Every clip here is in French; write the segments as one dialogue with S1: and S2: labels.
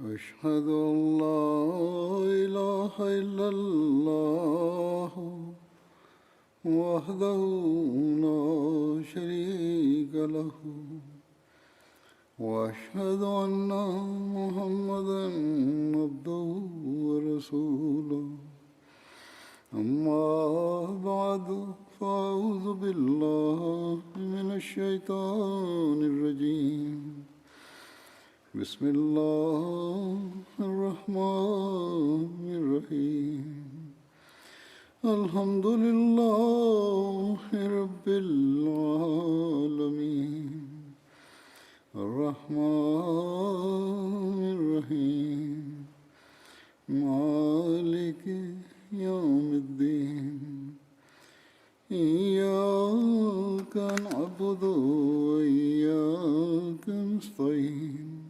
S1: أشهد أن لا إله إلا الله وحده لا شريك له وأشهد أن محمدا عبده ورسوله أما بعد فأعوذ بالله من الشيطان الرجيم بسم الله الرحمن الرحيم الحمد لله رب العالمين الرحمن الرحيم مالك يوم الدين إياك نعبد وإياك نستعين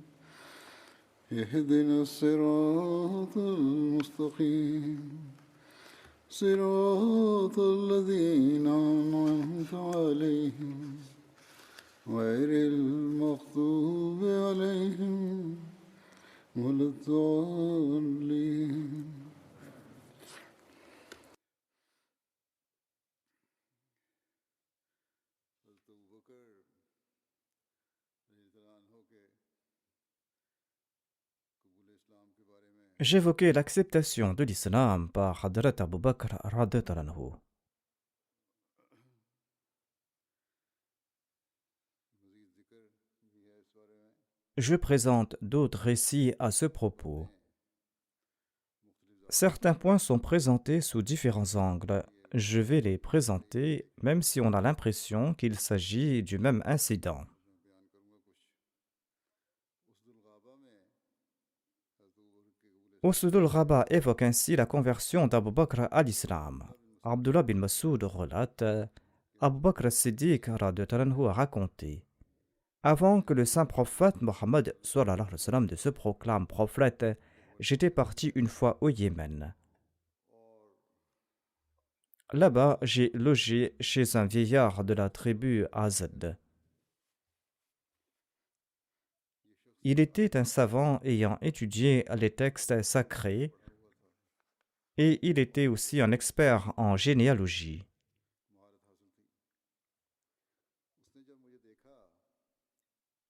S1: اهدنا الصراط المستقيم صراط الذين أنعمت عليهم غير المغضوب عليهم ولا الضالين.
S2: J'évoquais l'acceptation de l'islam par Hadrat Abu Bakr radhiyallahu anhu. Je présente d'autres récits à ce propos. Certains points sont présentés sous différents angles. Je vais les présenter même si on a l'impression qu'il s'agit du même incident. Usdul Ghaba évoque ainsi la conversion d'Abu Bakr à l'islam. Abdullah bin Masoud relate Abu Bakr Siddiq radhiyallahu anhu a raconté: avant que le saint prophète Mohammed sallallahu alayhi wa sallam ne se proclame prophète, j'étais parti une fois au Yémen. Là-bas, j'ai logé chez un vieillard de la tribu Azad. Il était un savant ayant étudié les textes sacrés et il était aussi un expert en généalogie.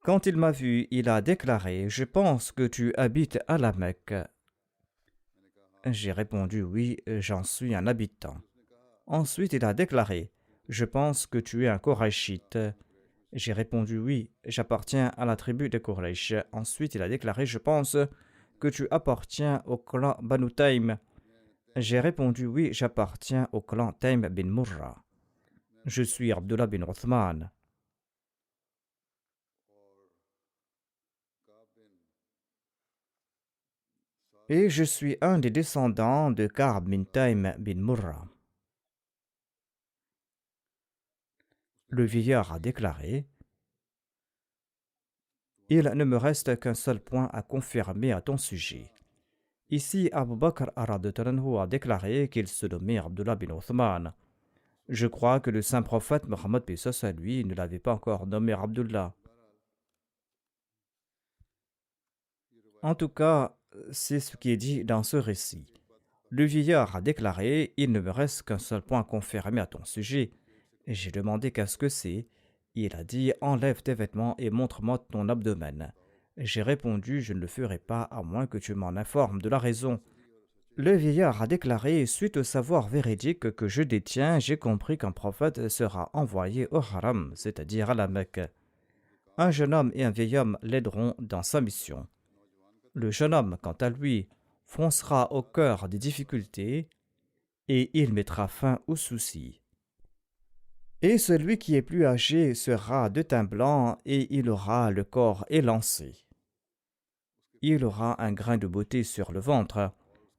S2: Quand il m'a vu, il a déclaré: « Je pense que tu habites à la Mecque. » J'ai répondu: « Oui, j'en suis un habitant. » Ensuite, il a déclaré: « Je pense que tu es un Koraïchite. » J'ai répondu: « Oui, j'appartiens à la tribu des Koraïch. » Ensuite, il a déclaré: « Je pense que tu appartiens au clan Banu Taym. » J'ai répondu: « Oui, j'appartiens au clan Taym bin Murra. » Je suis Abdullah bin Uthman. Et je suis un des descendants de Ka'b bin Taym bin Murra. Le vieillard a déclaré: « Il ne me reste qu'un seul point à confirmer à ton sujet. » Ici, Abu Bakr radhiyallahu anhu a déclaré qu'il se nommait Abdullah bin Uthman. Je crois que le saint prophète Mohammed Peace à lui ne l'avait pas encore nommé Abdullah. En tout cas, c'est ce qui est dit dans ce récit. Le vieillard a déclaré: « Il ne me reste qu'un seul point à confirmer à ton sujet. » Et j'ai demandé: « Qu'est-ce que c'est ?» Il a dit: « Enlève tes vêtements et montre-moi ton abdomen. » J'ai répondu: « Je ne le ferai pas à moins que tu m'en informes de la raison. » Le vieillard a déclaré: « Suite au savoir véridique que je détiens, j'ai compris qu'un prophète sera envoyé au haram, c'est-à-dire à la Mecque. Un jeune homme et un vieil homme l'aideront dans sa mission. Le jeune homme, quant à lui, foncera au cœur des difficultés et il mettra fin aux soucis. Et celui qui est plus âgé sera de teint blanc et il aura le corps élancé. Il aura un grain de beauté sur le ventre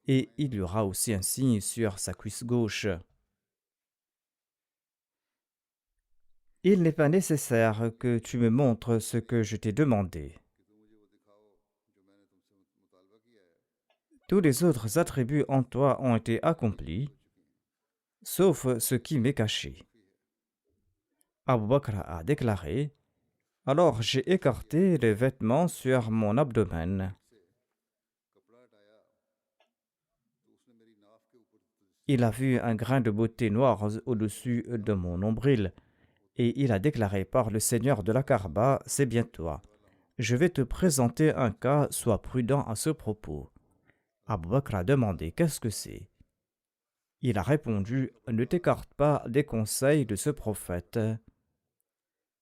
S2: et il y aura aussi un signe sur sa cuisse gauche. Il n'est pas nécessaire que tu me montres ce que je t'ai demandé. Tous les autres attributs en toi ont été accomplis, sauf ce qui m'est caché. » Abu Bakr a déclaré: « Alors j'ai écarté les vêtements sur mon abdomen. Il a vu un grain de beauté noir au-dessus de mon nombril et il a déclaré par le Seigneur de la Kaaba, c'est bien toi. Je vais te présenter un cas, sois prudent à ce propos. Abu Bakr a demandé qu'est-ce que c'est. Il a répondu, ne t'écarte pas des conseils de ce prophète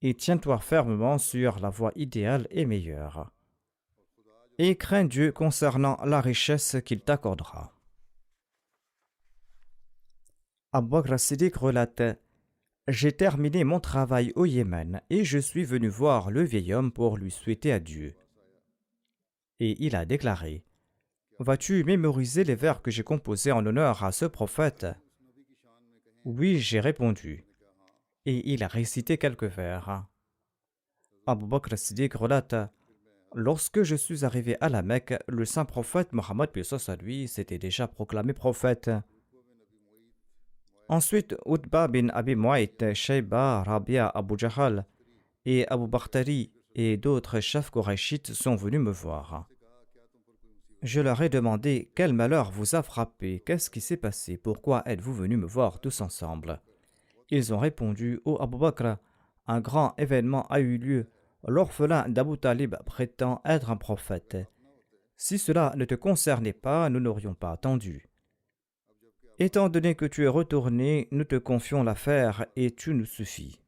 S2: et tiens-toi fermement sur la voie idéale et meilleure. Et crains Dieu concernant la richesse qu'il t'accordera. Abu Bakr as-Siddiq relate, j'ai terminé mon travail au Yémen et je suis venu voir le vieil homme pour lui souhaiter adieu. Et il a déclaré, vas-tu mémoriser les vers que j'ai composés en honneur à ce prophète? Oui, j'ai répondu. Et il a récité quelques vers. Abu Bakr as-Siddiq relate, lorsque je suis arrivé à la Mecque, le saint prophète Mohammed à lui s'était déjà proclamé prophète. Ensuite, Utba bin Abi Muayt, Shayba, Rabia, Abu Jahal et Abu Bakhtari et d'autres chefs korachites sont venus me voir. Je leur ai demandé quel malheur vous a frappé, qu'est-ce qui s'est passé, pourquoi êtes-vous venus me voir tous ensemble? Ils ont répondu, ô Abu Bakr, un grand événement a eu lieu. L'orphelin d'Abu Talib prétend être un prophète. Si cela ne te concernait pas, nous n'aurions pas attendu. Étant donné que tu es retourné, nous te confions l'affaire et tu nous suffis.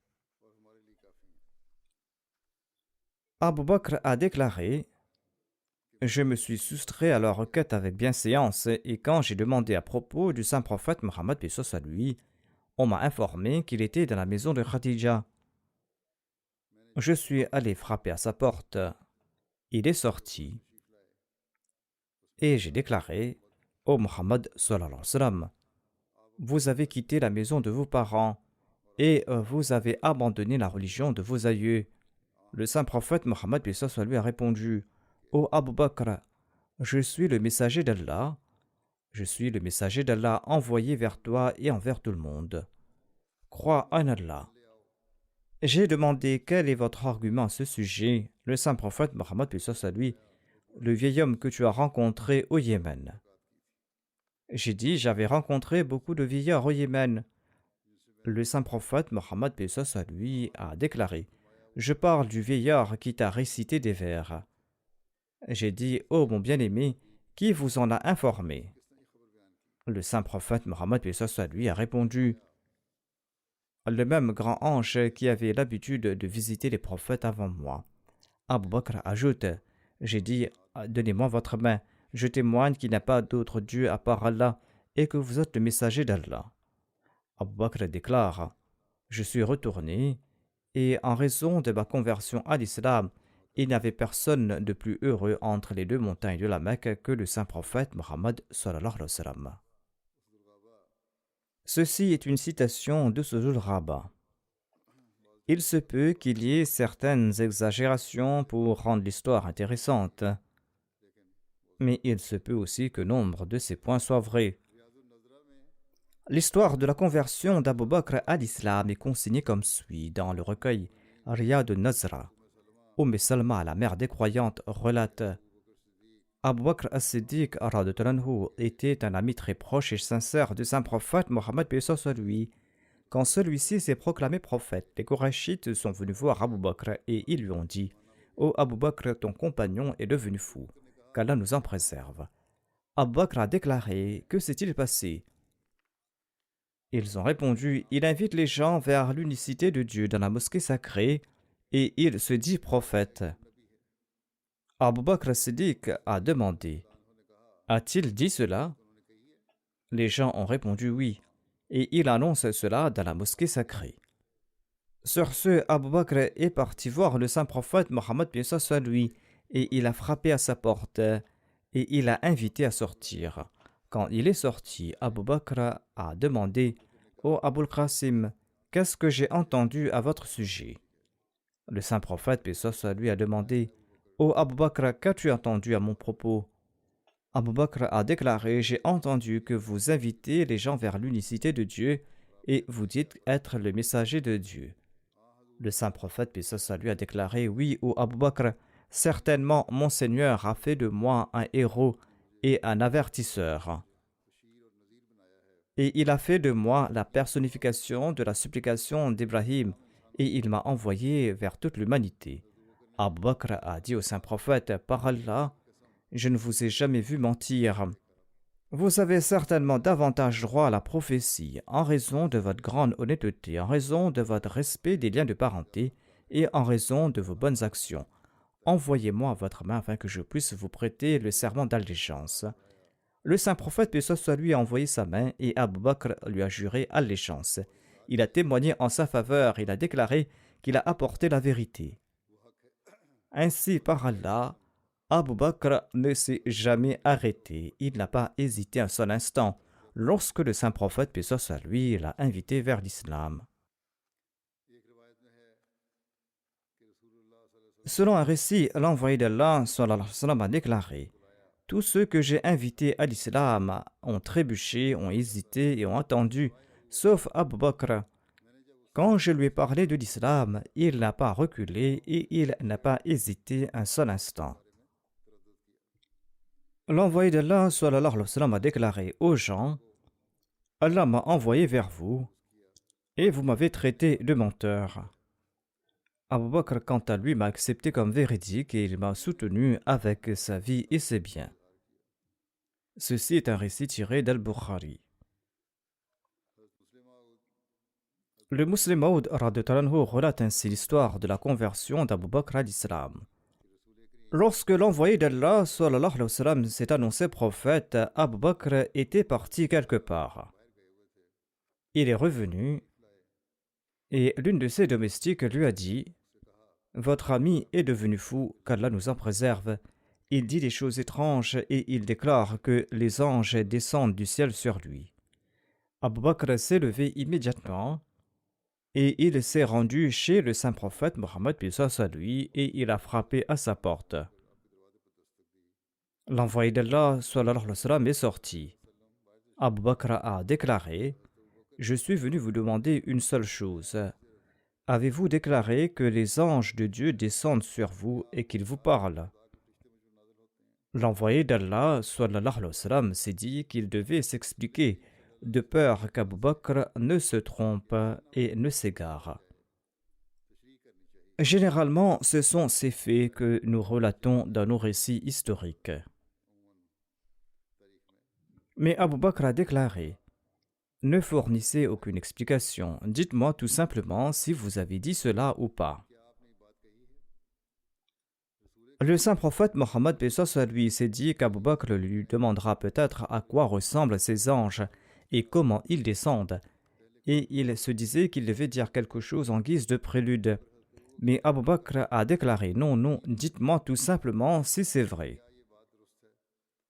S2: Abu Bakr a déclaré, je me suis soustrait à leur requête avec bienséance et quand j'ai demandé à propos du saint prophète Mohammed à lui, on m'a informé qu'il était dans la maison de Khadija. Je suis allé frapper à sa porte. Il est sorti. Et j'ai déclaré, ô Mohammed sallallahu alayhi wa sallam, vous avez quitté la maison de vos parents et vous avez abandonné la religion de vos aïeux. Le saint prophète Mohammed lui a répondu, ô Abu Bakr, je suis le messager d'Allah. Je suis le messager d'Allah envoyé vers toi et envers tout le monde. Crois en Allah. J'ai demandé quel est votre argument à ce sujet. Le saint prophète Mohammed lui, le vieil homme que tu as rencontré au Yémen. J'ai dit, j'avais rencontré beaucoup de vieillards au Yémen. Le saint prophète Mohammed lui a déclaré, je parle du vieillard qui t'a récité des vers. J'ai dit, ô mon bien-aimé, qui vous en a informé? Le saint prophète Mohammed lui a répondu, le même grand ange qui avait l'habitude de visiter les prophètes avant moi. Abu Bakr ajoute, j'ai dit, donnez-moi votre main, je témoigne qu'il n'y a pas d'autre Dieu à part Allah et que vous êtes le messager d'Allah. Abu Bakr déclare, je suis retourné et en raison de ma conversion à l'islam, il n'y avait personne de plus heureux entre les deux montagnes de la Mecque que le saint prophète Mohammed sallallahu alayhi wa sallam. Ceci est une citation de Sujul Rabbah. Il se peut qu'il y ait certaines exagérations pour rendre l'histoire intéressante, mais il se peut aussi que nombre de ces points soient vrais. L'histoire de la conversion d'Abu Bakr à l'islam est consignée comme suit dans le recueil Riyad al-Nazra. Salma, la mère des croyantes, relate Abu Bakr as-Siddiq était un ami très proche et sincère du saint prophète Mohammed lui. Quand celui-ci s'est proclamé prophète, les Korachites sont venus voir Abu Bakr et ils lui ont dit ô Abu Bakr, ton compagnon est devenu fou, qu'Allah nous en préserve. Abu Bakr a déclaré que s'est-il passé? Ils ont répondu il invite les gens vers l'unicité de Dieu dans la mosquée sacrée et il se dit prophète. Abu Bakr as-Siddiq a demandé a-t-il dit cela? Les gens ont répondu oui, et il annonce cela dans la mosquée sacrée. Sur ce, Abu Bakr est parti voir le saint prophète Mohammed lui, et il a frappé à sa porte, et il a invité à sortir. Quand il est sorti, Abu Bakr a demandé ô Abul Qasim, qu'est-ce que j'ai entendu à votre sujet? Le saint prophète lui a demandé ô Abu Bakr, qu'as-tu entendu à mon propos? Abu Bakr a déclaré j'ai entendu que vous invitez les gens vers l'unicité de Dieu et vous dites être le messager de Dieu. Le saint prophète lui a déclaré oui ô Abu Bakr, certainement mon Seigneur a fait de moi un héros et un avertisseur. et il a fait de moi la personnification de la supplication d'Ibrahim, et il m'a envoyé vers toute l'humanité. Abu Bakr a dit au saint prophète, par Allah, je ne vous ai jamais vu mentir. Vous avez certainement davantage droit à la prophétie en raison de votre grande honnêteté, en raison de votre respect des liens de parenté et en raison de vos bonnes actions. Envoyez-moi votre main afin que je puisse vous prêter le serment d'allégeance. Le saint prophète, paix soit lui, a envoyé sa main et Abu Bakr lui a juré allégeance. Il a témoigné en sa faveur, il a déclaré qu'il a apporté la vérité. Ainsi, par Allah, Abu Bakr ne s'est jamais arrêté, il n'a pas hésité un seul instant lorsque le saint prophète, paix soit lui, l'a invité vers l'islam. Selon un récit, l'envoyé d'Allah sallallahu alayhi wa sallam, a déclaré: tous ceux que j'ai invités à l'islam ont trébuché, ont hésité et ont attendu, sauf Abu Bakr. Quand je lui ai parlé de l'islam, il n'a pas reculé et il n'a pas hésité un seul instant. L'envoyé d'Allah sallallahu alayhi wa sallam, a déclaré aux gens: Allah m'a envoyé vers vous et vous m'avez traité de menteur. Abu Bakr, quant à lui, m'a accepté comme véridique et il m'a soutenu avec sa vie et ses biens. Ceci est un récit tiré d'Al-Bukhari. Le Muslim Maud relate ainsi l'histoire de la conversion d'Abu Bakr à l'islam. Lorsque l'envoyé d'Allah sallallahu alayhi wa sallam s'est annoncé prophète, Abu Bakr était parti quelque part. Il est revenu et l'une de ses domestiques lui a dit: votre ami est devenu fou, qu'Allah nous en préserve. Il dit des choses étranges et il déclare que les anges descendent du ciel sur lui. Abu Bakr s'est levé immédiatement et il s'est rendu chez le saint prophète Mohammed paix soit lui et il a frappé à sa porte. L'envoyé d'Allah sallallahu alayhi wa sallam est sorti. Abu Bakr a déclaré: je suis venu vous demander une seule chose. Avez-vous déclaré que les anges de Dieu descendent sur vous et qu'ils vous parlent? L'envoyé d'Allah sallallahu alayhi wa sallam s'est dit qu'il devait s'expliquer de peur qu'Abu Bakr ne se trompe et ne s'égare. Généralement, ce sont ces faits que nous relatons dans nos récits historiques. Mais Abu Bakr a déclaré: ne fournissez aucune explication, dites-moi tout simplement si vous avez dit cela ou pas. Le saint prophète Mohammed paix soit lui s'est dit qu'Abu Bakr lui demandera peut-être à quoi ressemblent ces anges et comment ils descendent, et il se disait qu'il devait dire quelque chose en guise de prélude. Mais Abu Bakr a déclaré: non, dites-moi tout simplement si c'est vrai.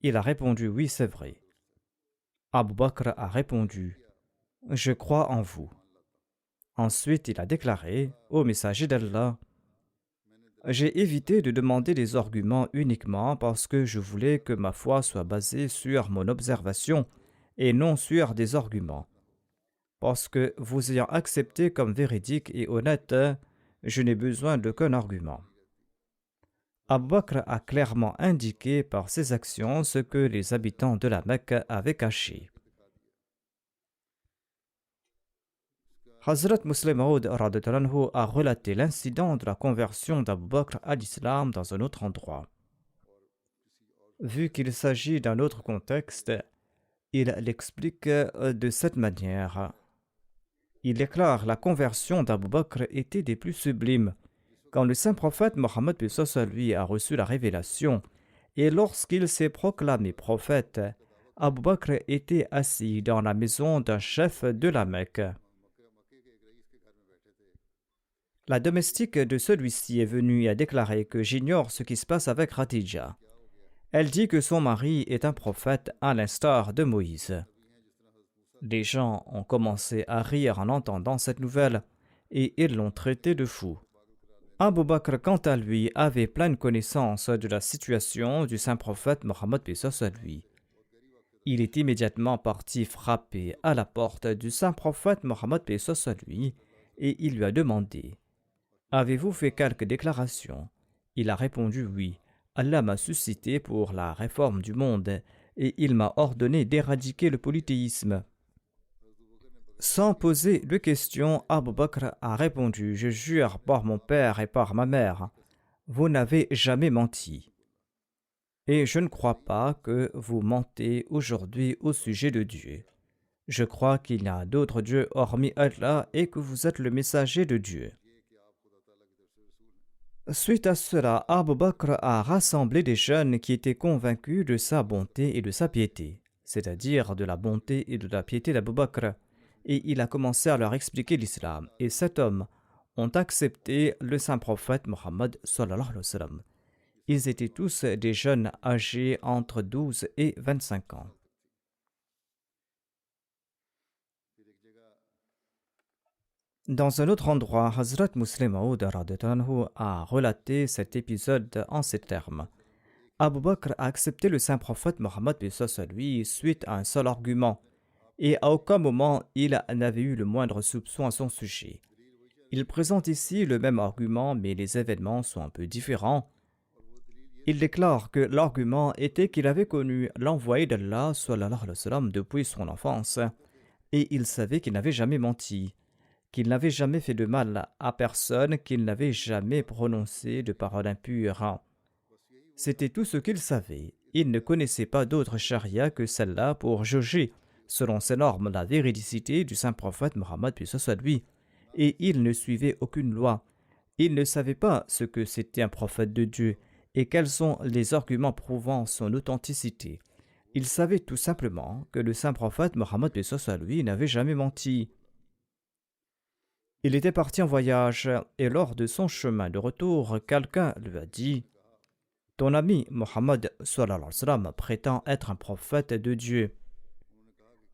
S2: Il a répondu: oui, c'est vrai. Abu Bakr a répondu: je crois en vous. Ensuite, il a déclaré: ô messager d'Allah, j'ai évité de demander des arguments uniquement parce que je voulais que ma foi soit basée sur mon observation et non sur des arguments. Parce que vous ayant accepté comme véridique et honnête, je n'ai besoin d'aucun argument. Abu Bakr a clairement indiqué par ses actions ce que les habitants de la Mecque avaient caché. Hazrat Muslim Maud a relaté l'incident de la conversion d'Abu Bakr à l'islam dans un autre endroit. Vu qu'il s'agit d'un autre contexte, il l'explique de cette manière. Il déclare: la conversion d'Abu Bakr était des plus sublimes. Quand le saint prophète Mohammed paix soit lui a reçu la révélation et lorsqu'il s'est proclamé prophète, Abu Bakr était assis dans la maison d'un chef de la Mecque. La domestique de celui-ci est venue et a déclaré que j'ignore ce qui se passe avec Khadija. Elle dit que son mari est un prophète à l'instar de Moïse. Les gens ont commencé à rire en entendant cette nouvelle et ils l'ont traité de fou. Abu Bakr, quant à lui, avait pleine connaissance de la situation du saint prophète Mohammed paix soit lui. Il est immédiatement parti frapper à la porte du saint prophète Mohammed paix soit lui et il lui a demandé: avez-vous fait quelques déclarations? Il a répondu: oui. Allah m'a suscité pour la réforme du monde et il m'a ordonné d'éradiquer le polythéisme. Sans poser de questions, Abu Bakr a répondu: Je jure par mon père et par ma mère, vous n'avez jamais menti. Et je ne crois pas que vous mentez aujourd'hui au sujet de Dieu. Je crois qu'il n'y a d'autres dieux hormis Allah et que vous êtes le messager de Dieu. Suite à cela, Abu Bakr a rassemblé des jeunes qui étaient convaincus de sa bonté et de sa piété, c'est-à-dire de la bonté et de la piété d'Abu Bakr, et il a commencé à leur expliquer l'islam. Et 7 hommes ont accepté le saint prophète Mohammed sallallahu alayhi wa sallam. Ils étaient tous des jeunes âgés entre 12 et 25 ans. Dans un autre endroit, Hazrat Muslim Maud a relaté cet épisode en ces termes. Abu Bakr a accepté le saint prophète Mohammed lui suite à un seul argument, et à aucun moment il n'avait eu le moindre soupçon à son sujet. Il présente ici le même argument, mais les événements sont un peu différents. Il déclare que l'argument était qu'il avait connu l'envoyé d'Allah sallallahu alayhi wa sallam depuis son enfance, et il savait qu'il n'avait jamais menti, qu'il n'avait jamais fait de mal à personne, qu'il n'avait jamais prononcé de paroles impures. C'était tout ce qu'il savait. Il ne connaissait pas d'autre charia que celle-là pour juger, selon ses normes, la véridicité du saint prophète Mohammed puis ce soit lui, et il ne suivait aucune loi. Il ne savait pas ce que c'était un prophète de Dieu et quels sont les arguments prouvant son authenticité. Il savait tout simplement que le saint prophète Mohammed puis ce soit lui n'avait jamais menti. Il était parti en voyage et lors de son chemin de retour, quelqu'un lui a dit: Ton ami Mohammed sallallahu alayhi wa sallam prétend être un prophète de Dieu.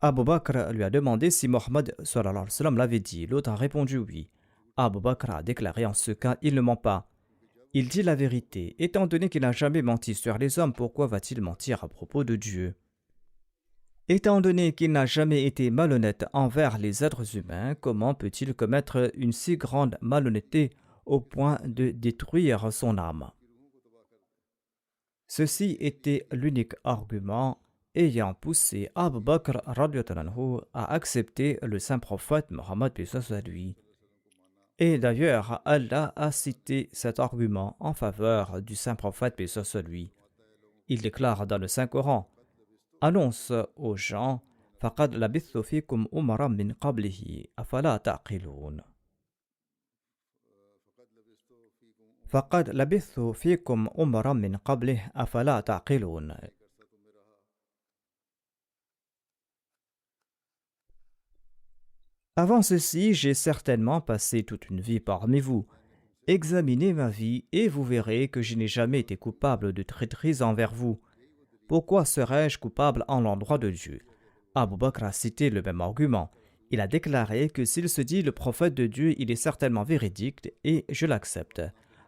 S2: Abu Bakr lui a demandé si Mohammed sallallahu alayhi wa sallam l'avait dit. L'autre a répondu oui. Abu Bakr a déclaré: en ce cas, il ne ment pas. Il dit la vérité. Étant donné qu'il n'a jamais menti sur les hommes, pourquoi va-t-il mentir à propos de Dieu? Étant donné qu'il n'a jamais été malhonnête envers les êtres humains, comment peut-il commettre une si grande malhonnêteté au point de détruire son âme? Ceci était l'unique argument ayant poussé Abu Bakr à accepter le saint prophète Mohammed lui. Et d'ailleurs, Allah a cité cet argument en faveur du saint prophète lui. Il déclare dans le Saint-Coran: Annonce aux gens: Faqad labithu fikum umaran min qablihi afala ta'qilun. Faqad labithu fikum umaran min qablihi afala ta'qilun. Avant ceci, j'ai certainement passé toute une vie parmi vous. Examinez ma vie et vous verrez que je n'ai jamais été coupable de traîtrise envers vous. Pourquoi serais-je coupable en l'endroit de Dieu? Abu Bakr a cité le même argument. Il a déclaré que s'il se dit le prophète de Dieu, il est certainement véridique et je l'accepte.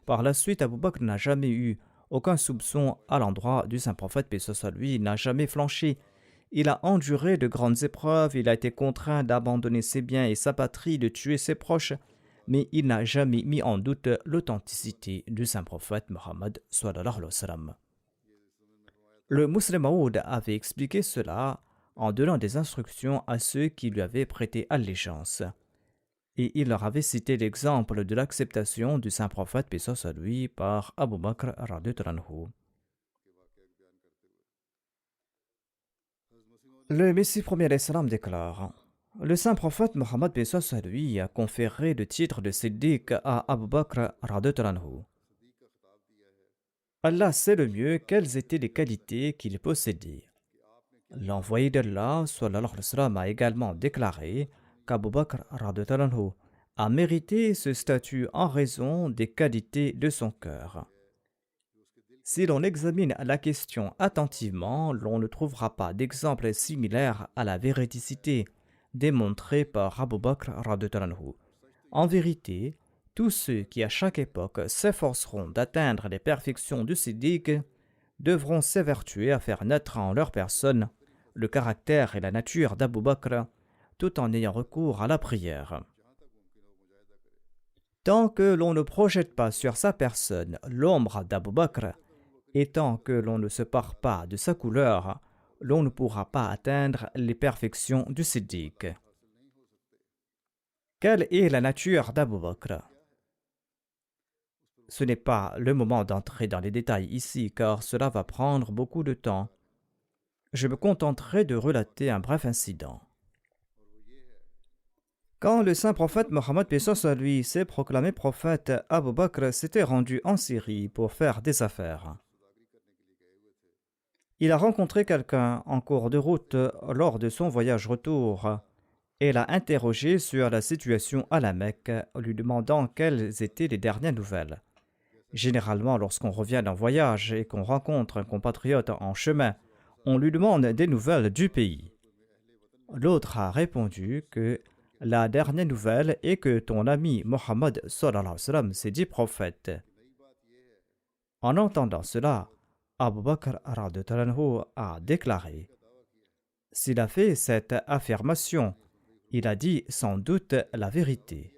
S2: Par la suite, Abu Bakr n'a jamais eu aucun soupçon à l'endroit du saint prophète, paix soit sur lui, il n'a jamais flanché. Il a enduré de grandes épreuves, il a été contraint d'abandonner ses biens et sa patrie, de tuer ses proches, mais il n'a jamais mis en doute l'authenticité du saint prophète Mohammed sallallahu alayhi wa sallam. Le Muslim Maud avait expliqué cela en donnant des instructions à ceux qui lui avaient prêté allégeance. Et il leur avait cité l'exemple de l'acceptation du saint prophète, paix soit sur lui, par Abu Bakr radhiyallahu anhu. Le Messie premier d'Islam déclare: Le saint prophète Mohammed paix soit sur lui a conféré le titre de Siddiq à Abu Bakr radhiyallahu anhu. Allah sait le mieux quelles étaient les qualités qu'il possédait. L'envoyé d'Allah sallallahu alayhi wa sallam a également déclaré qu'Abu Bakr radhiyallahu anhu a mérité ce statut en raison des qualités de son cœur. Si l'on examine la question attentivement, l'on ne trouvera pas d'exemple similaire à la véridicité démontrée par Abu Bakr radhiyallahu anhu. En vérité, tous ceux qui à chaque époque s'efforceront d'atteindre les perfections du Siddiq devront s'évertuer à faire naître en leur personne le caractère et la nature d'Abu Bakr, tout en ayant recours à la prière. Tant que l'on ne projette pas sur sa personne l'ombre d'Abu Bakr, et tant que l'on ne se pare pas de sa couleur, l'on ne pourra pas atteindre les perfections du Siddiq. Quelle est la nature d'Abu Bakr? Ce n'est pas le moment d'entrer dans les détails ici, car cela va prendre beaucoup de temps. Je me contenterai de relater un bref incident. Quand le saint prophète Mohammed lui s'est proclamé prophète, Abu Bakr s'était rendu en Syrie pour faire des affaires. Il a rencontré quelqu'un en cours de route lors de son voyage retour et l'a interrogé sur la situation à la Mecque, lui demandant quelles étaient les dernières nouvelles. Généralement, lorsqu'on revient d'un voyage et qu'on rencontre un compatriote en chemin, on lui demande des nouvelles du pays. L'autre a répondu que la dernière nouvelle est que ton ami Mohammed s'est dit prophète. En entendant cela, Abu Bakr a déclaré: s'il a fait cette affirmation, il a dit sans doute la vérité.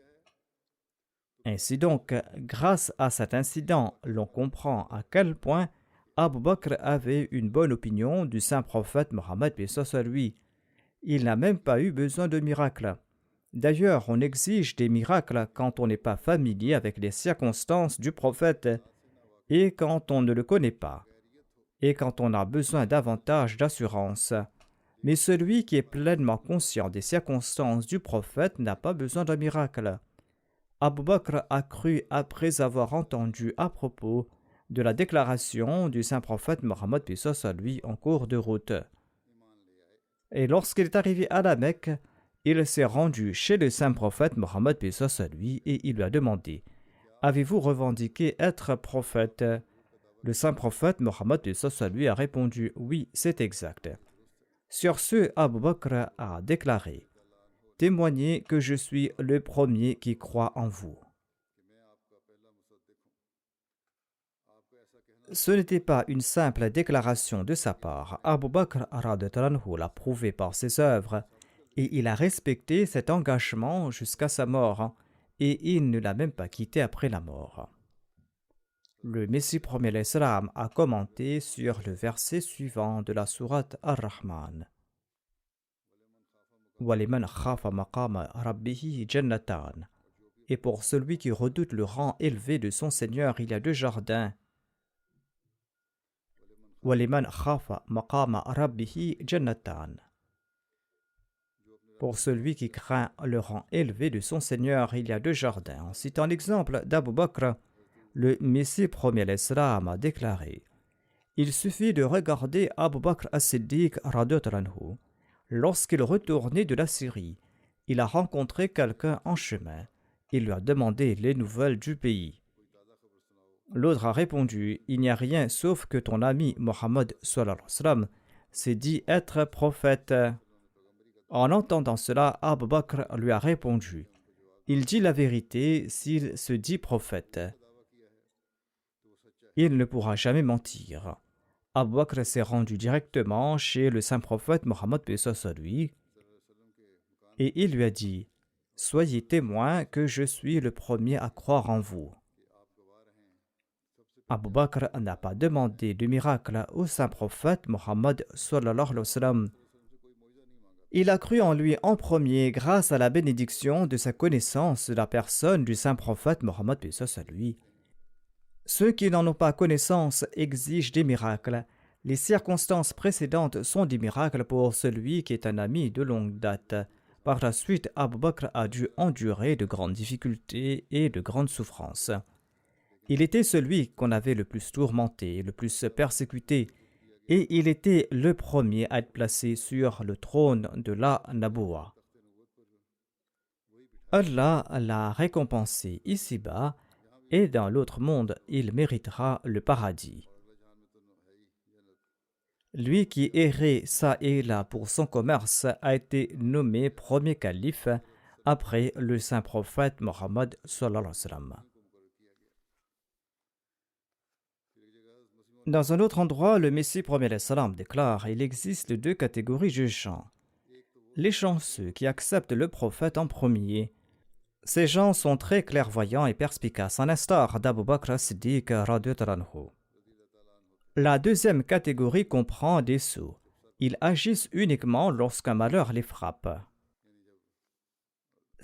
S2: Ainsi donc, grâce à cet incident, l'on comprend à quel point Abu Bakr avait une bonne opinion du saint prophète Mohammed lui. Il n'a même pas eu besoin de miracles. D'ailleurs, on exige des miracles quand on n'est pas familier avec les circonstances du prophète et quand on ne le connaît pas, et quand on a besoin davantage d'assurance. Mais celui qui est pleinement conscient des circonstances du prophète n'a pas besoin d'un miracle. Abu Bakr a cru après avoir entendu à propos de la déclaration du saint prophète Mohammed lui en cours de route. Et lorsqu'il est arrivé à la Mecque, il s'est rendu chez le saint prophète Mohammed lui et il lui a demandé: avez-vous revendiqué être prophète? Le saint prophète Mohammed lui a répondu: oui, c'est exact. Sur ce, Abu Bakr a déclaré: témoignez que je suis le premier qui croit en vous. Ce n'était pas une simple déclaration de sa part. Abu Bakr l'a prouvé par ses œuvres et il a respecté cet engagement jusqu'à sa mort et il ne l'a même pas quitté après la mort. Le Messie premier l'Islam a commenté sur le verset suivant de la sourate Ar-Rahman. وَلِمَنْ خَافَ مَقَامَ رَبِّهِ جَنَّتَانِ. Et pour celui qui redoute le rang élevé de son Seigneur, il y a deux jardins. وَلِمَنْ خَافَ مَقَامَ رَبِّهِ جَنَّتَانِ. Pour celui qui craint le rang élevé de son Seigneur, il y a deux jardins. En citant l'exemple d'Abu Bakr, le Messie premier l'Islam a déclaré: il suffit de regarder Abu Bakr as-Siddiq radhiyallahu anhu. Lorsqu'il retournait de la Syrie, il a rencontré quelqu'un en chemin. Il lui a demandé les nouvelles du pays. L'autre a répondu: il n'y a rien sauf que ton ami Mohammed s'est dit être prophète. En entendant cela, Abu Bakr lui a répondu: il dit la vérité s'il se dit prophète. Il ne pourra jamais mentir. Abu Bakr s'est rendu directement chez le saint prophète Mohammed lui et il lui a dit: soyez témoin que je suis le premier à croire en vous. Abu Bakr n'a pas demandé de miracle au saint prophète Mohammed sallallahu alayhi wa sallam. Il a cru en lui en premier grâce à la bénédiction de sa connaissance de la personne du saint prophète Mohammed lui. Ceux qui n'en ont pas connaissance exigent des miracles. Les circonstances précédentes sont des miracles pour celui qui est un ami de longue date. Par la suite, Abu Bakr a dû endurer de grandes difficultés et de grandes souffrances. Il était celui qu'on avait le plus tourmenté, le plus persécuté, et il était le premier à être placé sur le trône de la Naboua. Allah l'a récompensé ici-bas, et dans l'autre monde, il méritera le paradis. Lui qui errait ça et là pour son commerce a été nommé premier calife après le saint prophète Mohammed sallallahu alayhi wa sallam. Dans un autre endroit, le Messie premier salam déclare: il existe deux catégories de gens. Les chanceux qui acceptent le prophète en premier. Ces gens sont très clairvoyants et perspicaces, à l'instar d'Abu Bakr as-Siddiq radhiyallahu anhu. La deuxième catégorie comprend des sots. Ils agissent uniquement lorsqu'un malheur les frappe.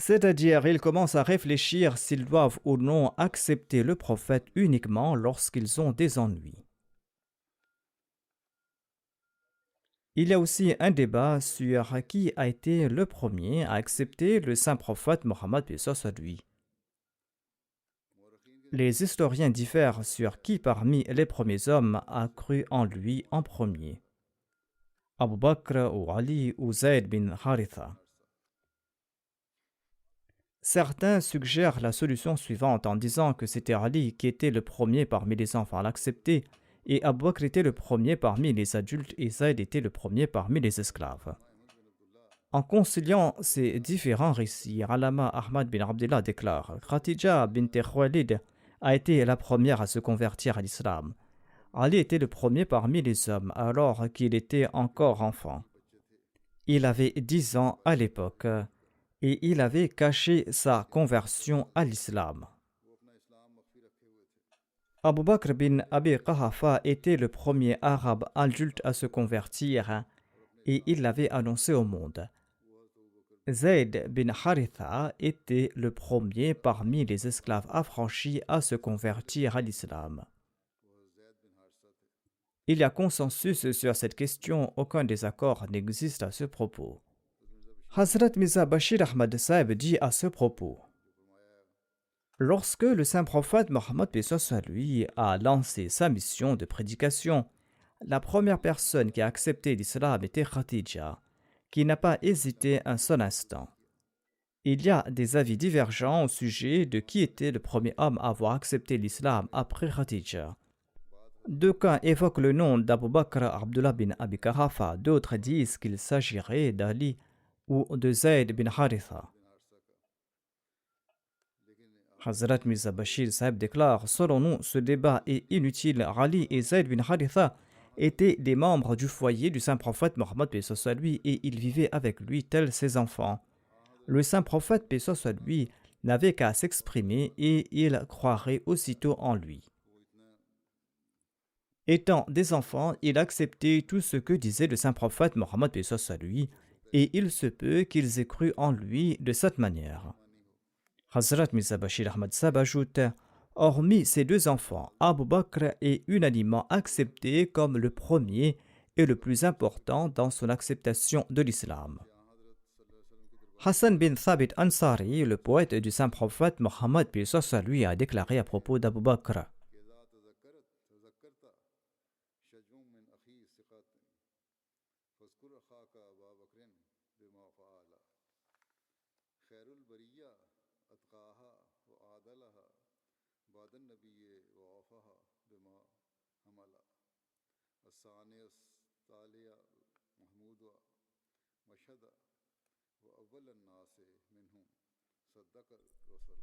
S2: C'est-à-dire, ils commencent à réfléchir s'ils doivent ou non accepter le prophète uniquement lorsqu'ils ont des ennuis. Il y a aussi un débat sur qui a été le premier à accepter le saint prophète Mohammed paix soit sur lui. Les historiens diffèrent sur qui parmi les premiers hommes a cru en lui en premier, Abu Bakr ou Ali ou Zayd bin Haritha. Certains suggèrent la solution suivante en disant que c'était Ali qui était le premier parmi les enfants à l'accepter et Abu Bakr était le premier parmi les adultes et Zayd était le premier parmi les esclaves. En conciliant ces différents récits, Alama Ahmad bin Abdullah déclare Khadija bint Khuwaylid a été la première à se convertir à l'islam. Ali était le premier parmi les hommes alors qu'il était encore enfant. Il avait 10 ans à l'époque et il avait caché sa conversion à l'islam. Abu Bakr bin Abi Qahafa était le premier arabe adulte à se convertir et il l'avait annoncé au monde. Zayd bin Haritha était le premier parmi les esclaves affranchis à se convertir à l'islam. Il y a consensus sur cette question, aucun désaccord n'existe à ce propos. Hazrat Mirza Bashir Ahmad Sahib dit à ce propos: lorsque le saint prophète Mohammed paix soit lui a lancé sa mission de prédication, la première personne qui a accepté l'islam était Khadija, qui n'a pas hésité un seul instant. Il y a des avis divergents au sujet de qui était le premier homme à avoir accepté l'islam après Khadija. D'aucuns évoquent le nom d'Abu Bakr Abdullah bin Abi Qahafa, d'autres disent qu'il s'agirait d'Ali ou de Zayd bin Haritha. Hazrat Mirza Bashir Sahib déclare: selon nous, ce débat est inutile. Ali et Zayd bin Haritha étaient des membres du foyer du saint prophète Mohammed paix soit lui et ils vivaient avec lui tels ses enfants. Le saint prophète paix soit lui n'avait qu'à s'exprimer et il croirait aussitôt en lui. Étant des enfants, ils acceptaient tout ce que disait le saint prophète Mohammed paix soit lui et il se peut qu'ils aient cru en lui de cette manière. Hazrat Mirza Bashir Ahmad Sahib ajoute: hormis ces deux enfants, Abu Bakr est unanimement accepté comme le premier et le plus important dans son acceptation de l'islam. Hassan bin Thabit Ansari, le poète du saint prophète Mohammed paix soit sur lui, a déclaré à propos d'Abu Bakr: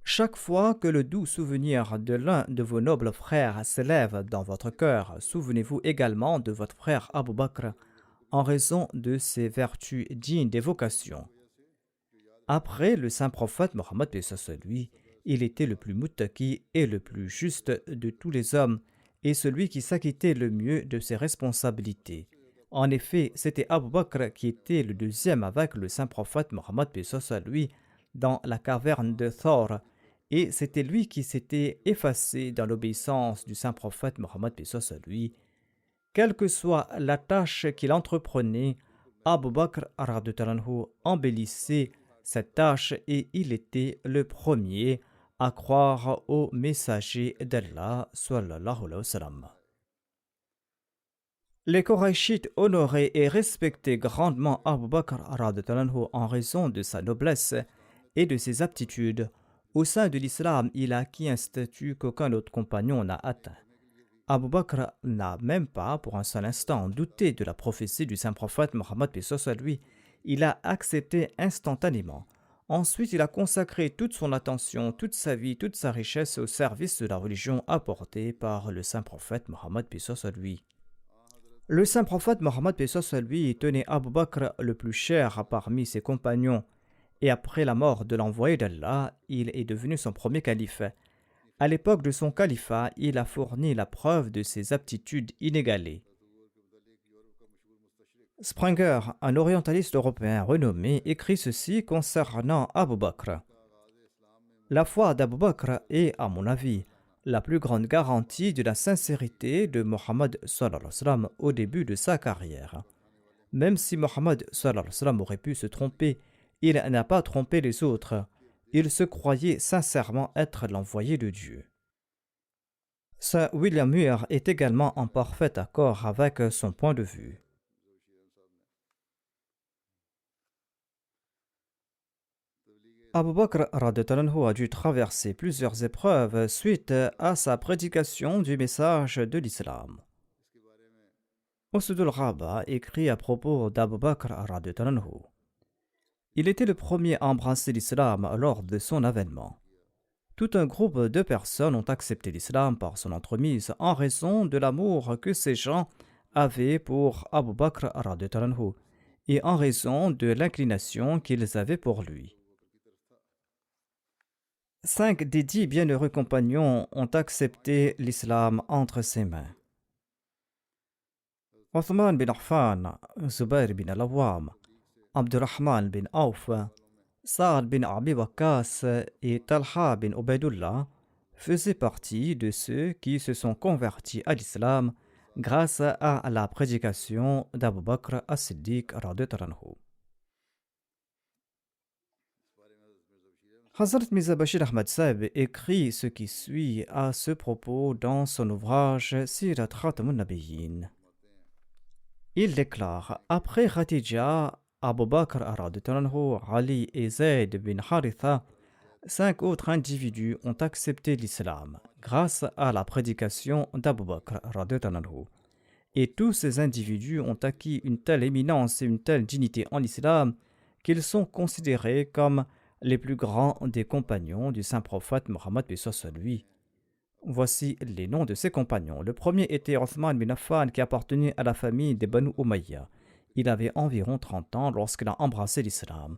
S2: chaque fois que le doux souvenir de l'un de vos nobles frères s'élève dans votre cœur, souvenez-vous également de votre frère Abu Bakr en raison de ses vertus dignes d'évocation. Après le saint prophète Mohammed paix soit lui, il était le plus muttaqi et le plus juste de tous les hommes et celui qui s'acquittait le mieux de ses responsabilités. En effet, c'était Abu Bakr qui était le deuxième avec le saint prophète Mohammed paix soit lui dans la caverne de Thor, et c'était lui qui s'était effacé dans l'obéissance du saint prophète Mohammed paix soit lui. Quelle que soit la tâche qu'il entreprenait, Abu Bakr embellissait cette tâche et il était le premier à croire au messager d'Allah sallallahu alayhi wa sallam. Les Qurayshites honoraient et respectaient grandement Abu Bakr en raison de sa noblesse et de ses aptitudes. Au sein de l'islam, il a acquis un statut qu'aucun autre compagnon n'a atteint. Abu Bakr n'a même pas pour un seul instant douté de la prophétie du saint prophète Mohammed paix soit lui. Il a accepté instantanément. Ensuite, il a consacré toute son attention, toute sa vie, toute sa richesse au service de la religion apportée par le saint prophète Mohammed paix soit lui. Le saint prophète Mohammed paix soit lui tenait Abu Bakr le plus cher parmi ses compagnons et après la mort de l'envoyé d'Allah, il est devenu son premier calife. À l'époque de son califat, il a fourni la preuve de ses aptitudes inégalées. Springer, un orientaliste européen renommé, écrit ceci concernant Abu Bakr. La foi d'Abu Bakr est, à mon avis, la plus grande garantie de la sincérité de Mohammed sallallahu alayhi wa sallam au début de sa carrière. Même si Mohammed sallallahu alayhi wa sallam aurait pu se tromper, il n'a pas trompé les autres. Il se croyait sincèrement être l'envoyé de Dieu. Sir William Muir est également en parfait accord avec son point de vue. Abu Bakr radhiyallahu anhu a dû traverser plusieurs épreuves suite à sa prédication du message de l'islam. Usud al-Ghaba écrit à propos d'Abu Bakr radhiyallahu anhu. Il était le premier à embrasser l'islam lors de son avènement. Tout un groupe de personnes ont accepté l'islam par son entremise en raison de l'amour que ces gens avaient pour Abu Bakr radhiyallahu anhu et en raison de l'inclination qu'ils avaient pour lui. 5 des 10 bienheureux compagnons ont accepté l'islam entre ses mains. Othman bin Affan, Zubair bin al-Awwam, Abdurrahman bin Auf, Saad bin Abi Waqqas et Talha bin Ubaydullah faisaient partie de ceux qui se sont convertis à l'islam grâce à la prédication d'Abu Bakr as-Siddiq radhiyallahu anhu. Hazrat Mirza Bashir Ahmad Sahib écrit ce qui suit à ce propos dans son ouvrage Sirat Khatamun Nabiyyin. Il déclare: après Khatija, Abu Bakr radhiyallahu anhu, Ali et Zayd bin Haritha, 5 autres individus ont accepté l'islam grâce à la prédication d'Abu Bakr radhiyallahu anhu. Et tous ces individus ont acquis une telle éminence et une telle dignité en islam qu'ils sont considérés comme les plus grands des compagnons du saint prophète Mohammed lui. Voici les noms de ses compagnons. Le premier était Othman bin Affan, qui appartenait à la famille des Banu Umayya. Il avait environ 30 ans lorsqu'il a embrassé l'islam.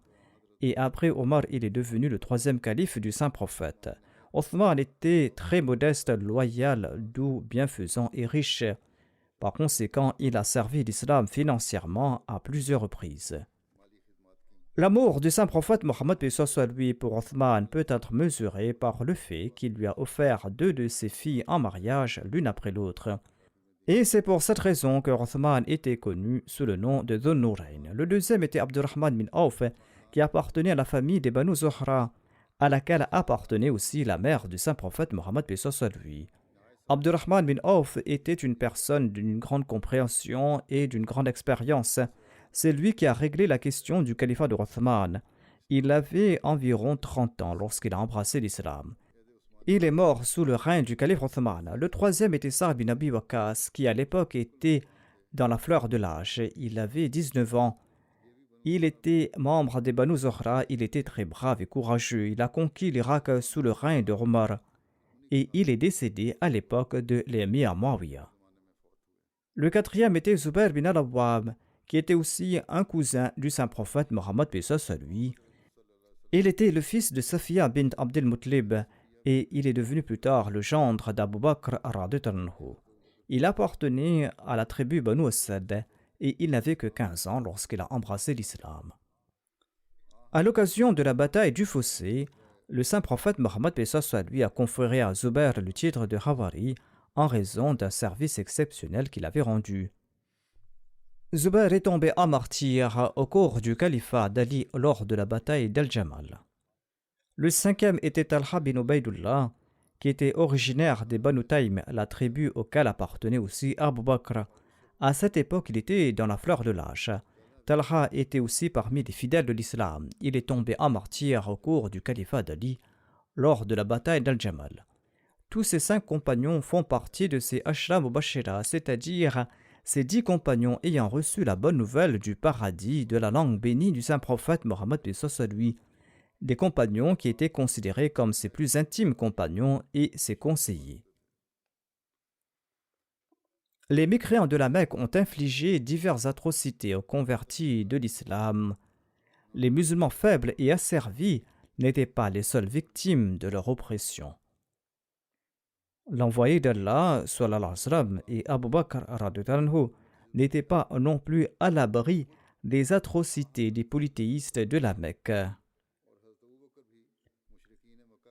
S2: Et après Omar, il est devenu le 3e calife du saint prophète. Othman était très modeste, loyal, doux, bienfaisant et riche. Par conséquent, il a servi l'islam financièrement à plusieurs reprises. L'amour du saint prophète Mohammed lui pour Othman peut être mesuré par le fait qu'il lui a offert 2 de ses filles en mariage l'une après l'autre. Et c'est pour cette raison que Othman était connu sous le nom de Dhun Nurayn. Le deuxième était Abdurrahman bin Auf, qui appartenait à la famille des Banu Zuhra, à laquelle appartenait aussi la mère du saint prophète Mohammed lui. Abdurrahman bin Auf était une personne d'une grande compréhension et d'une grande expérience. C'est lui qui a réglé la question du califat de Othman. Il avait environ 30 ans lorsqu'il a embrassé l'islam. Il est mort sous le règne du calife Othman. Le troisième était Saad bin Abi Waqqas, qui à l'époque était dans la fleur de l'âge. Il avait 19 ans. Il était membre des Banu Zuhra. Il était très brave et courageux. Il a conquis l'Irak sous le règne de Omar. Et il est décédé à l'époque de l'émir Muawiyah. Le quatrième était Zubair bin al-Awwam, qui était aussi un cousin du saint prophète Mohammed lui. Il était le fils de Safiya bint Abdel Muttalib et il est devenu plus tard le gendre d'Abu Bakr radhiyallahu anhu. Il appartenait à la tribu Banu Asad et il n'avait que 15 ans lorsqu'il a embrassé l'islam. À l'occasion de la bataille du Fossé, le saint prophète Mohammed lui a conféré à Zubair le titre de Hawari en raison d'un service exceptionnel qu'il avait rendu. Zubair est tombé en martyr au cours du califat d'Ali lors de la bataille d'Al-Jamal. Le cinquième était Talha bin Ubaydullah, qui était originaire des Banu Taym, la tribu auquel appartenait aussi Abu Bakr. À cette époque, il était dans la fleur de l'âge. Talha était aussi parmi les fidèles de l'islam. Il est tombé en martyr au cours du califat d'Ali lors de la bataille d'Al-Jamal. Tous ces 5 compagnons font partie de ces Ashra Mubashira, c'est-à-dire ces 10 compagnons ayant reçu la bonne nouvelle du paradis de la langue bénie du saint prophète Mohammed lui, des compagnons qui étaient considérés comme ses plus intimes compagnons et ses conseillers. Les mécréants de la Mecque ont infligé diverses atrocités aux convertis de l'islam. Les musulmans faibles et asservis n'étaient pas les seules victimes de leur oppression. L'envoyé d'Allah sallallahu alayhi wa sallam et Abu Bakr radhiyallahu anhu n'était pas non plus à l'abri des atrocités des polythéistes de la Mecque.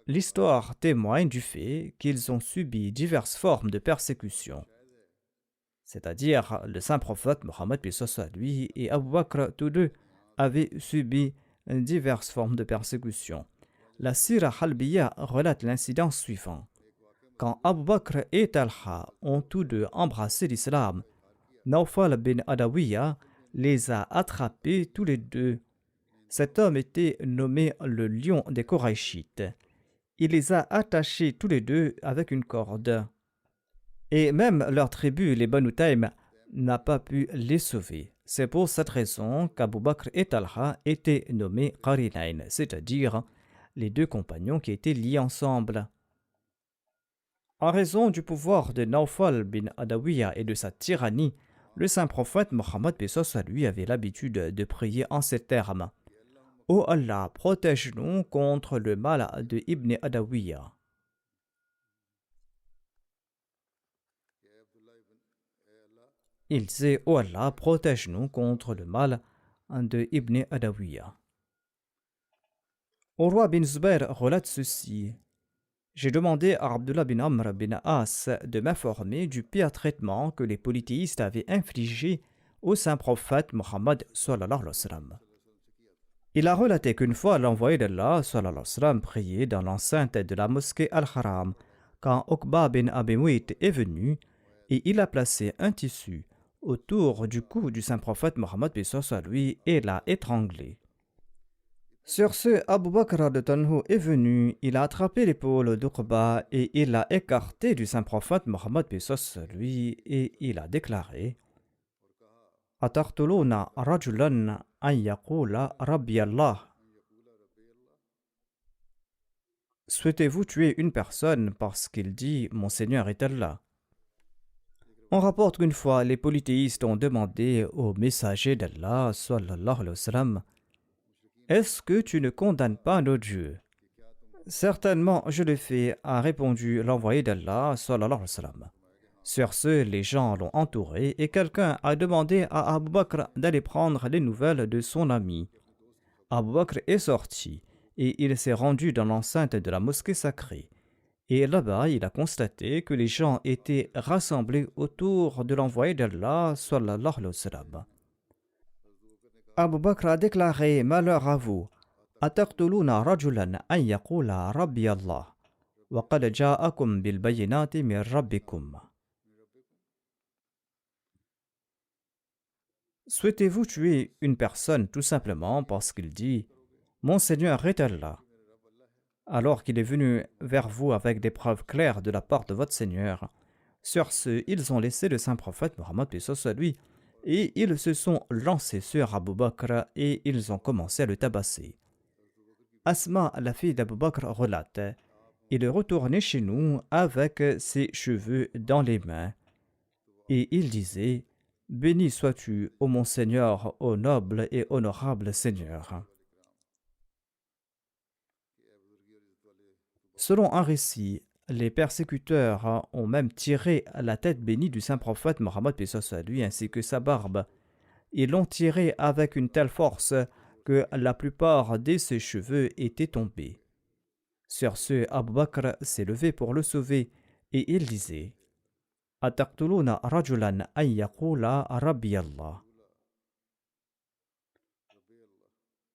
S2: L'histoire témoigne du fait qu'ils ont subi diverses formes de persécution. C'est-à-dire, le saint prophète Mohammed lui et Abu Bakr, tous deux, avaient subi diverses formes de persécution. La Sira Halbiya relate l'incident suivant. Quand Abu Bakr et Talha ont tous deux embrassé l'islam, Nawfal bin Adawiya les a attrapés tous les deux. Cet homme était nommé le lion des Koraïchites. Il les a attachés tous les deux avec une corde. Et même leur tribu, les Banu Taym, n'a pas pu les sauver. C'est pour cette raison qu'Abu Bakr et Talha étaient nommés Qarinayn, c'est-à-dire les deux compagnons qui étaient liés ensemble. En raison du pouvoir de Nawfal bin Adawiya et de sa tyrannie, le saint prophète Mohammed lui avait l'habitude de prier en ces termes. Ô Allah, protège-nous contre le mal de Ibn Adawiya. Il disait, ô Allah, protège-nous contre le mal de Ibn Adawiya. Au roi bin Zubair relate ceci. J'ai demandé à Abdullah bin Amr bin As de m'informer du pire traitement que les polythéistes avaient infligé au saint prophète Mohammed sallallahu alayhi wa sallam. Il a relaté qu'une fois l'envoyé d'Allah sallallahu alayhi wa sallam priait dans l'enceinte de la mosquée Al-Haram quand Uqba bin Abi Mu'ayt est venu et il a placé un tissu autour du cou du saint prophète Mohammed lui et l'a étranglé. Sur ce, Abu Bakr de Tanhu est venu, il a attrapé l'épaule d'Uqba et il l'a écarté du saint prophète Mohammed lui et il a déclaré Atartuluna rajulan an yaqula Rabbi Allah. Souhaitez-vous tuer une personne parce qu'il dit Mon Seigneur est Allah? On rapporte qu'une fois, les polythéistes ont demandé au messager d'Allah, sallallahu alayhi wa sallam, est-ce que tu ne condamnes pas nos dieux? Certainement, je le fais, a répondu l'envoyé d'Allah, sallallahu alayhi wa sallam. Sur ce, les gens l'ont entouré et quelqu'un a demandé à Abu Bakr d'aller prendre les nouvelles de son ami. Abu Bakr est sorti et il s'est rendu dans l'enceinte de la mosquée sacrée. Et là-bas, il a constaté que les gens étaient rassemblés autour de l'envoyé d'Allah, sallallahu alayhi wa sallam. Abu Bakr a déclaré, malheur à vous, Ataqtuluna rajulan an yaqula Rabbi Allah, wa qad ja'akum bil bayyinati min rabbikum. Souhaitez-vous tuer une personne tout simplement parce qu'il dit Mon Seigneur est Allah, alors qu'il est venu vers vous avec des preuves claires de la part de votre Seigneur? Sur ce, ils ont laissé le saint prophète Mohammed lui et ils se sont lancés sur Abu Bakr et ils ont commencé à le tabasser. Asma, la fille d'Abu Bakr, relate Il est retourné chez nous avec ses cheveux dans les mains et il disait Béni sois-tu, ô mon Seigneur, ô noble et honorable Seigneur. Selon un récit, les persécuteurs ont même tiré la tête bénie du saint prophète Mohammed lui ainsi que sa barbe. Ils l'ont tiré avec une telle force que la plupart de ses cheveux étaient tombés. Sur ce, Abu Bakr s'est levé pour le sauver et il disait Ataqtuluna rajulan an yaqula Rabbi Allah.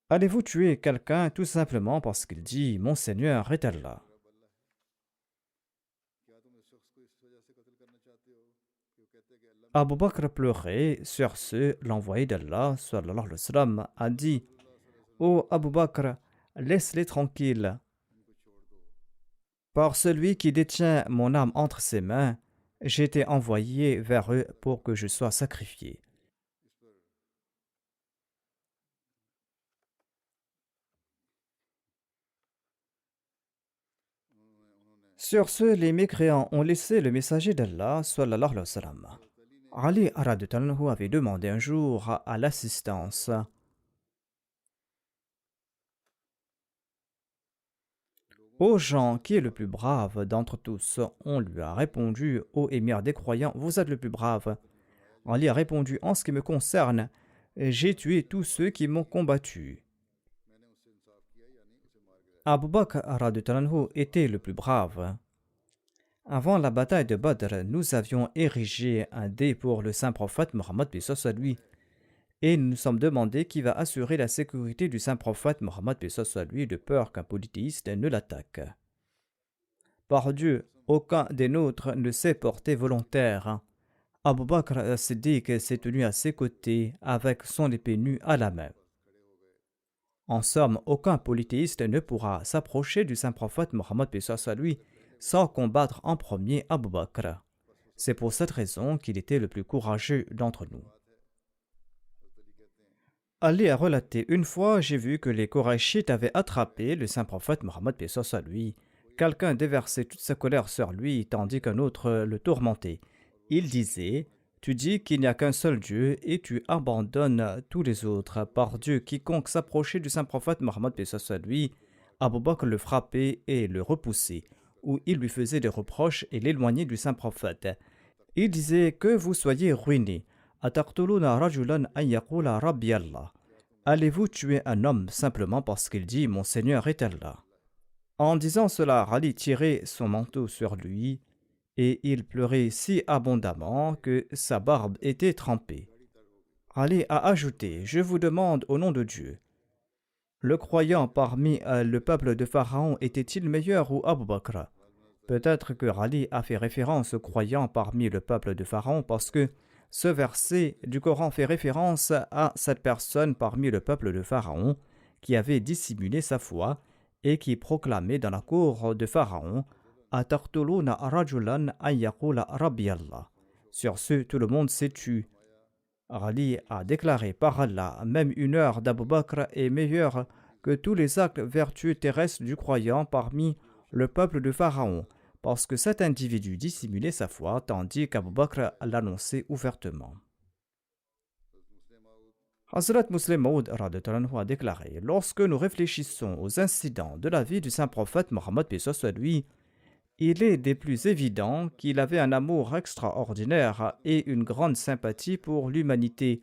S2: Allez-vous tuer quelqu'un tout simplement parce qu'il dit Mon Seigneur est Allah? Abu Bakr pleurait. Sur ce, l'envoyé d'Allah sallallahu alayhi wa sallam a dit Ô Abu Bakr, laisse-les tranquilles. Par celui qui détient mon âme entre ses mains, j'ai été envoyé vers eux pour que je sois sacrifié. Sur ce, les mécréants ont laissé le messager d'Allah sallallahu alayhi wa sallam. Ali radhiyallahu avait demandé un jour à l'assistance. Ô gens, qui est le plus brave d'entre tous? On lui a répondu, ô émir des croyants, vous êtes le plus brave. Ali a répondu: en ce qui me concerne, j'ai tué tous ceux qui m'ont combattu. Abu Bakr radhiyallahu anhu était le plus brave. Avant la bataille de Badr, nous avions érigé un dé pour le saint prophète Mohammed paix soit sur lui, et nous nous sommes demandé qui va assurer la sécurité du saint prophète Mohammed paix soit sur lui de peur qu'un polythéiste ne l'attaque. Par Dieu, aucun des nôtres ne s'est porté volontaire. Abu Bakr as-Siddiq s'est tenu à ses côtés avec son épée nue à la main. En somme, aucun polythéiste ne pourra s'approcher du saint prophète Mohammed paix soit sur lui sans combattre en premier Abu Bakr. C'est pour cette raison qu'il était le plus courageux d'entre nous. Ali a relaté: une fois, j'ai vu que les Korachites avaient attrapé le saint prophète Mohammed paix soit sur lui. Quelqu'un déversait toute sa colère sur lui, tandis qu'un autre le tourmentait. Il disait: tu dis qu'il n'y a qu'un seul Dieu et tu abandonnes tous les autres. Par Dieu, quiconque s'approchait du saint prophète Mohammed paix soit sur lui, Abu Bakr le frappait et le repoussait, ou il lui faisait des reproches et l'éloignait du saint prophète. Il disait: que vous soyez ruinés. Ataqtuluna rajulan an yaqula Rabbi Allah. Allez-vous tuer un homme simplement parce qu'il dit: mon Seigneur est Allah? En disant cela, Ali tirait son manteau sur lui et il pleurait si abondamment que sa barbe était trempée. Ali a ajouté: je vous demande au nom de Dieu, le croyant parmi le peuple de Pharaon était-il meilleur ou Abu Bakr? Peut-être que Ali a fait référence aux croyants parmi le peuple de Pharaon parce que ce verset du Coran fait référence à cette personne parmi le peuple de Pharaon qui avait dissimulé sa foi et qui proclamait dans la cour de Pharaon: Ataqtuluna rajulan an yaqula Rabbi Allah. Sur ce, tout le monde s'est tu. Ali a déclaré: par Allah, même une heure d'Abu Bakr est meilleure que tous les actes vertueux terrestres du croyant parmi le peuple de Pharaon, parce que cet individu dissimulait sa foi tandis qu'Abu Bakr l'annonçait ouvertement. Hazrat Muslim Maud a déclaré: lorsque nous réfléchissons aux incidents de la vie du saint prophète Mohammed paix soit sur lui, il est des plus évidents qu'il avait un amour extraordinaire et une grande sympathie pour l'humanité,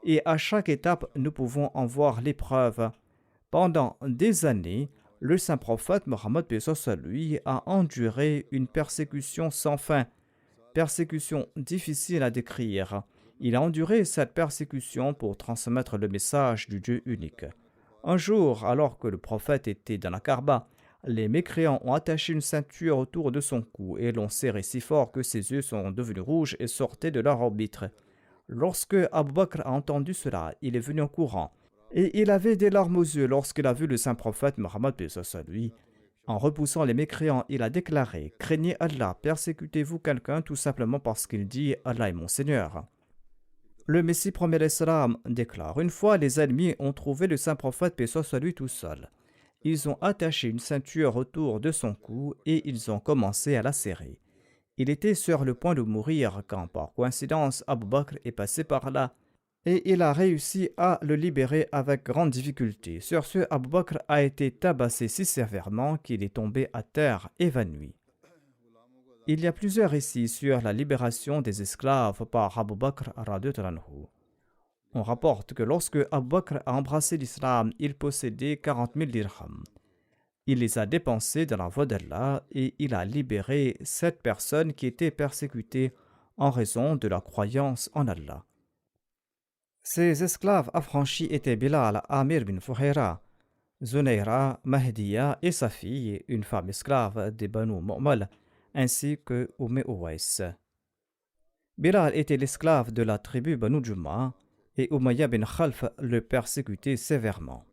S2: et à chaque étape nous pouvons en voir les preuves. Pendant des années, le saint prophète Mohammed paix soit sur lui a enduré une persécution sans fin, persécution difficile à décrire. Il a enduré cette persécution pour transmettre le message du Dieu unique. Un jour, alors que le prophète était dans la Kaaba, les mécréants ont attaché une ceinture autour de son cou et l'ont serré si fort que ses yeux sont devenus rouges et sortaient de leur orbitre. Lorsque Abu Bakr a entendu cela, il est venu en courant et il avait des larmes aux yeux lorsqu'il a vu le saint prophète Mohammed paix soit sur lui. En repoussant les mécréants, il a déclaré: craignez Allah, persécutez-vous quelqu'un tout simplement parce qu'il dit Allah est mon Seigneur. Le Messie premier l'Islam déclare: une fois les ennemis ont trouvé le saint prophète paix soit sur lui tout seul. Ils ont attaché une ceinture autour de son cou et ils ont commencé à la serrer. Il était sur le point de mourir quand, par coïncidence, Abu Bakr est passé par là et il a réussi à le libérer avec grande difficulté. Sur ce, Abu Bakr a été tabassé si sévèrement qu'il est tombé à terre évanoui. Il y a plusieurs récits sur la libération des esclaves par Abu Bakr radhiyallahu anhu. On rapporte que lorsque Abu Bakr a embrassé l'islam, il possédait 40 000 dirhams. Il les a dépensés dans la voie d'Allah et il a libéré 7 personnes qui étaient persécutées en raison de leur croyance en Allah. Ces esclaves affranchis étaient Bilal, Amir bin Fuhaira, Zunaira, Mahdiya et sa fille, une femme esclave des Banu Mu'mal, ainsi que Uwais. Bilal était l'esclave de la tribu Banu Jumma et Umayya bin Khalf le persécutait sévèrement.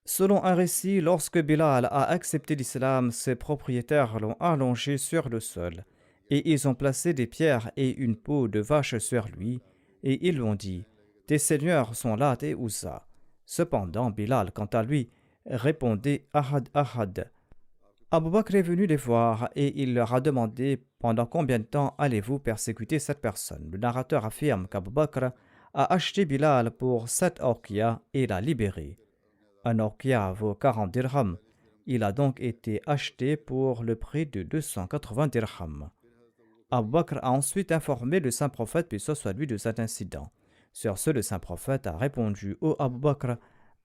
S2: Selon un récit, lorsque Bilal a accepté l'islam, ses propriétaires l'ont allongé sur le sol et ils ont placé des pierres et une peau de vache sur lui et ils lui ont dit: tes seigneurs sont Lat et Uzza. Cependant, Bilal, quant à lui, répondait Ahad Ahad. Abu Bakr est venu les voir et il leur a demandé: pendant combien de temps allez-vous persécuter cette personne? Le narrateur affirme qu'Abu Bakr a acheté Bilal pour 7 orqiya et l'a libéré. Un orqiya vaut 40 dirhams. Il a donc été acheté pour le prix de 280 dirhams. Abu Bakr a ensuite informé le saint prophète, puis soit lui, de cet incident. Sur ce, le saint prophète a répondu au Abu Bakr,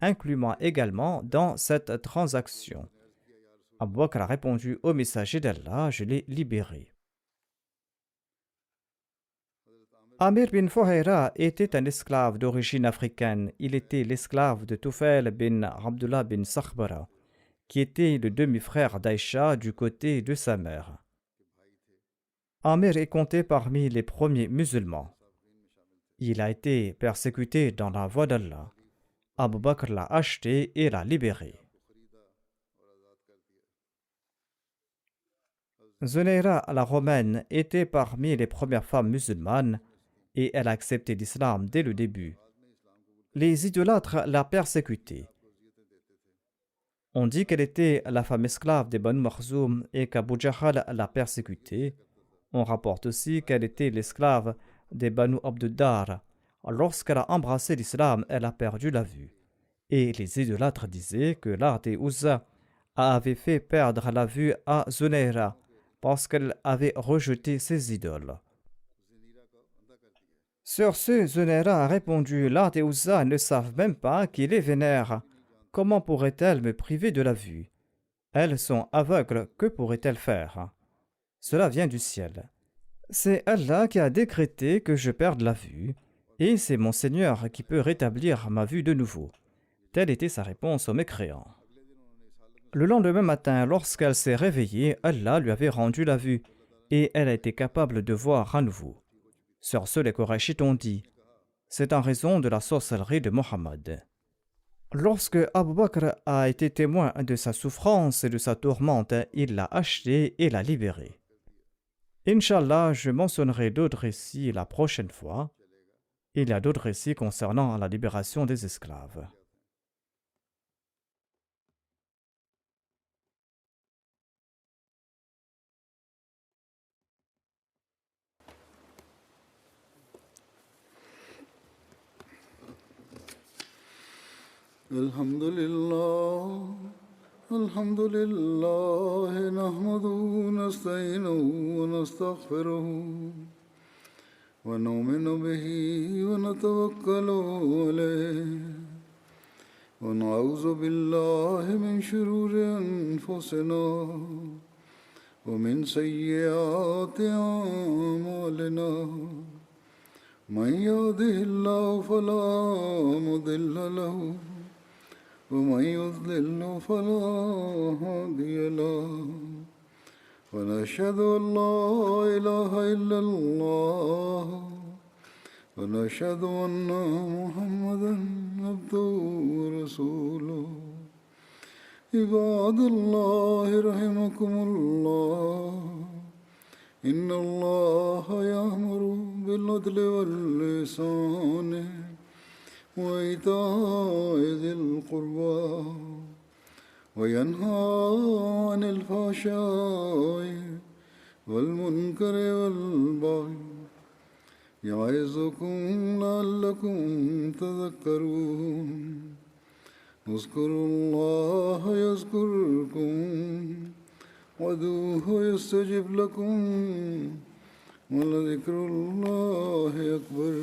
S2: incluant également dans cette transaction. Abu Bakr a répondu au messager d'Allah, je l'ai libéré. Amir bin Fuhayra était un esclave d'origine africaine. Il était l'esclave de Tufail bin Abdullah bin Sakhbara, qui était le demi-frère d'Aïcha du côté de sa mère. Amir est compté parmi les premiers musulmans. Il a été persécuté dans la voie d'Allah. Abu Bakr l'a acheté et l'a libéré. Zunaira la romaine était parmi les premières femmes musulmanes et elle a accepté l'islam dès le début. Les idolâtres la persécutaient. On dit qu'elle était la femme esclave des Banu Makhzoum et qu'Abu Jahal l'a persécutée. On rapporte aussi qu'elle était l'esclave des Banu Abduddar. Lorsqu'elle a embrassé l'islam, elle a perdu la vue. Et les idolâtres disaient que Lat et Uzza avait fait perdre la vue à Zunaira parce qu'elle avait rejeté ses idoles. Sur ce, Zunaira a répondu: Lat et Uzza ne savent même pas qu'il est vénère. Comment pourrait-elle me priver de la vue? Elles sont aveugles, que pourrait-elle faire? Cela vient du ciel. C'est Allah qui a décrété que je perde la vue, et c'est mon Seigneur qui peut rétablir ma vue de nouveau. Telle était sa réponse aux mécréants. Le lendemain matin, lorsqu'elle s'est réveillée, Allah lui avait rendu la vue, et elle a été capable de voir à nouveau. Sur ce, les Qurayshites ont dit: c'est en raison de la sorcellerie de Mohammed. Lorsque Abu Bakr a été témoin de sa souffrance et de sa tourmente, il l'a acheté et l'a libéré. Inch'Allah, je mentionnerai d'autres récits la prochaine fois. Il y a d'autres récits concernant la libération des esclaves.
S1: الحمد لله نحمده ونستعينه ونستغفره ونؤمن به ونتوكل عليه ونعوذ بالله من شرور أنفسنا ومن سيئات أعمالنا من يهده الله فلا مضل له ومن يضلل فلا هادي له ونشهد أن لا إله إلا الله ونشهد أن محمدا عبده ورسوله عباد الله رحمكم الله إن الله يأمر بالعدل والإحسان وإيتاء ذي القربى وينهى عن الفحشاء والمنكر والبغي يعظكم لعلكم تذكرون اذكروا الله يذكركم وادعوه يستجب لكم ولذكر الله أكبر